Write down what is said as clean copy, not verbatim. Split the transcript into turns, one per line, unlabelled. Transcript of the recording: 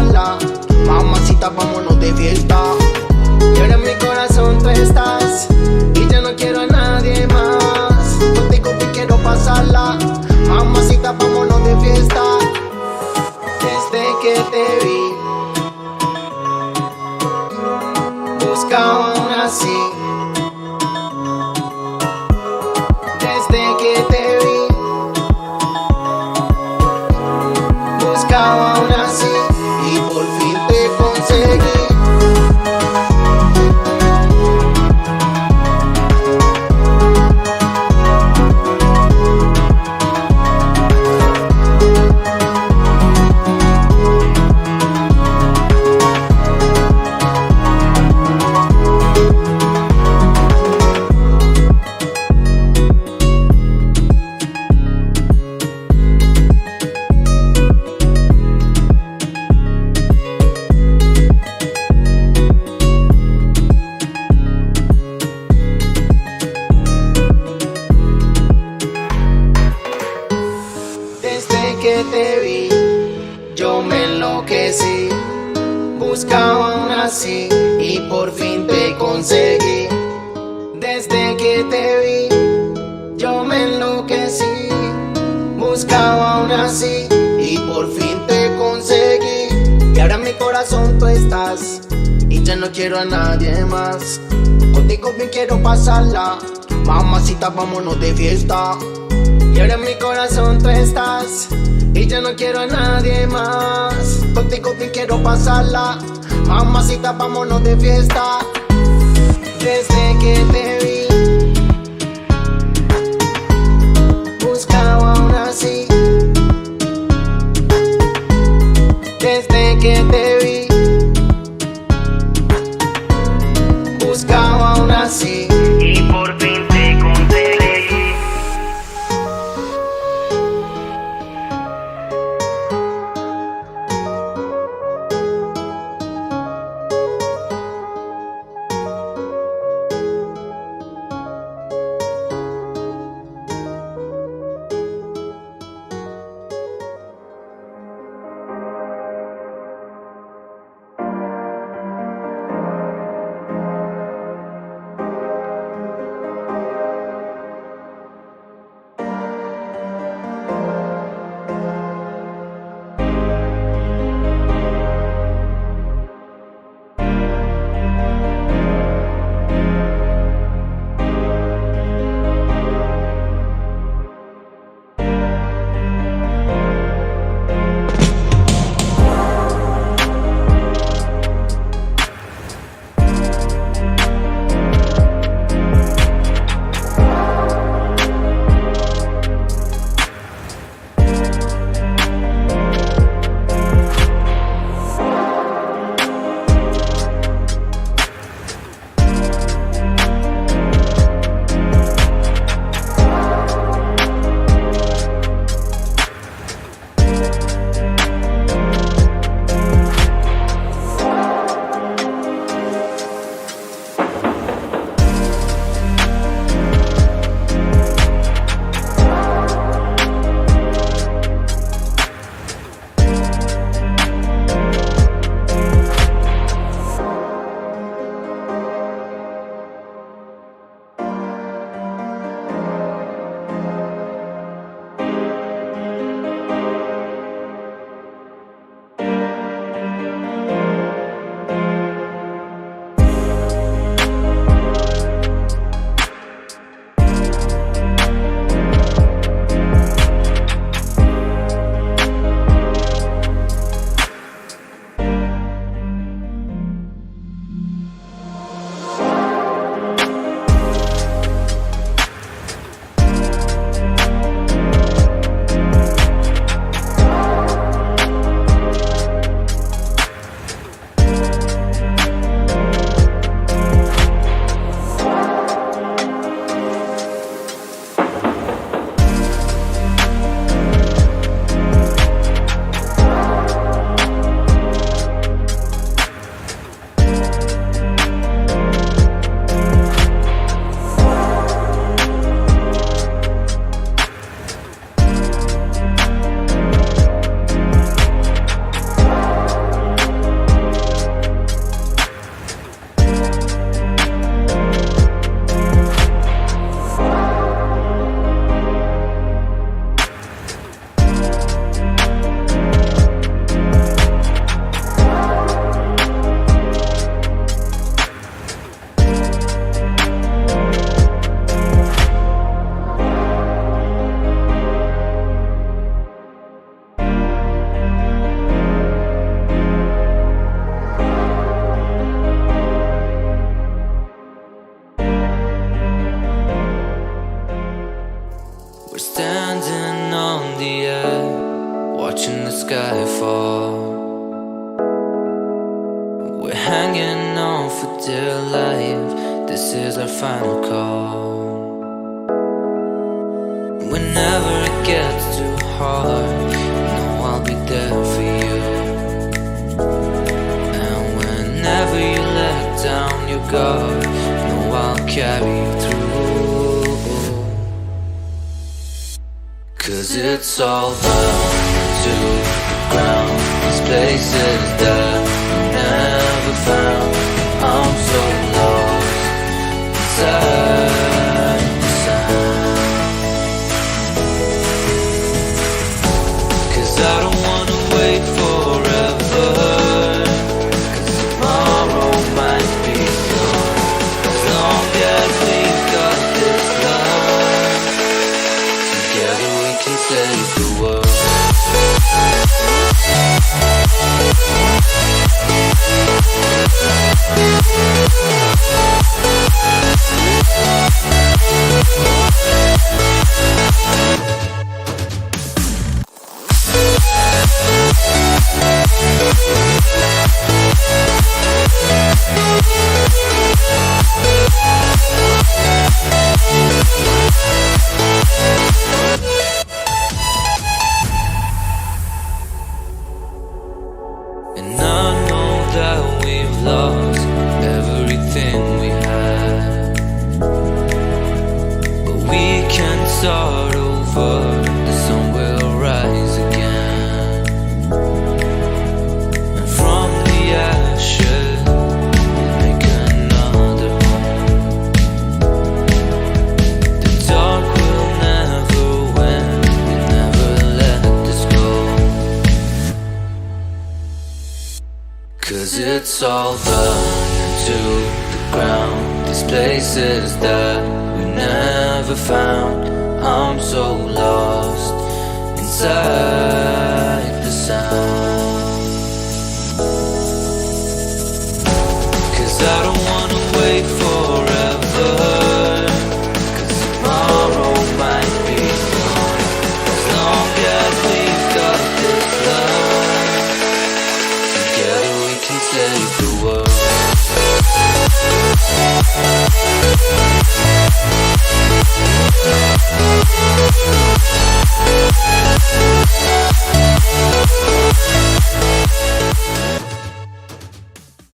pasarla. Mamacita, vámonos de fiesta. Y ahora en mi corazón tú estás, y ya no quiero a nadie más. Contigo que quiero pasarla. Mamacita, vámonos de fiesta. Desde que te vi, buscaba una así. Desde que te vi, buscaba una así. Y por fin te conseguí. Desde que te vi, yo me enloquecí. Buscaba una así y por fin te conseguí. Desde que te vi, yo me enloquecí. Buscaba una así y por fin te conseguí. Y ahora en mi corazón tú estás, y ya no quiero a nadie más. Contigo bien quiero pasarla. Mamacita, vámonos de fiesta. Y ahora en mi corazón tú estás, y ya no quiero a nadie más. Contigo bien quiero pasarla. Mamacita, vámonos de fiesta. Desde que te vi, buscaba una así. Desde que te vi, buscaba una así. Y por fin te conseguí.
for dear life. This is our final call. Whenever it gets too hard, know I'll be there for you. And whenever you let down your guard, know I'll carry you through. 'Cause it's all down to the ground. These places that we never found. I'm so lost inside the sound. 'Cause I don't wanna wait forever, 'cause tomorrow might be gone. As long as we've got this love, together we can save the world. And I know that we've lost everything we had, but we can start over. The sun will rise again, and from the ashes make another home. The dark will never win. We never let this go. 'Cause it's all burned to the ground. These places that we never found. I'm so lost inside the sound. 'Cause I don't wanna wait forever, 'cause tomorrow might be gone. As long as we've got this love, together we can save the world.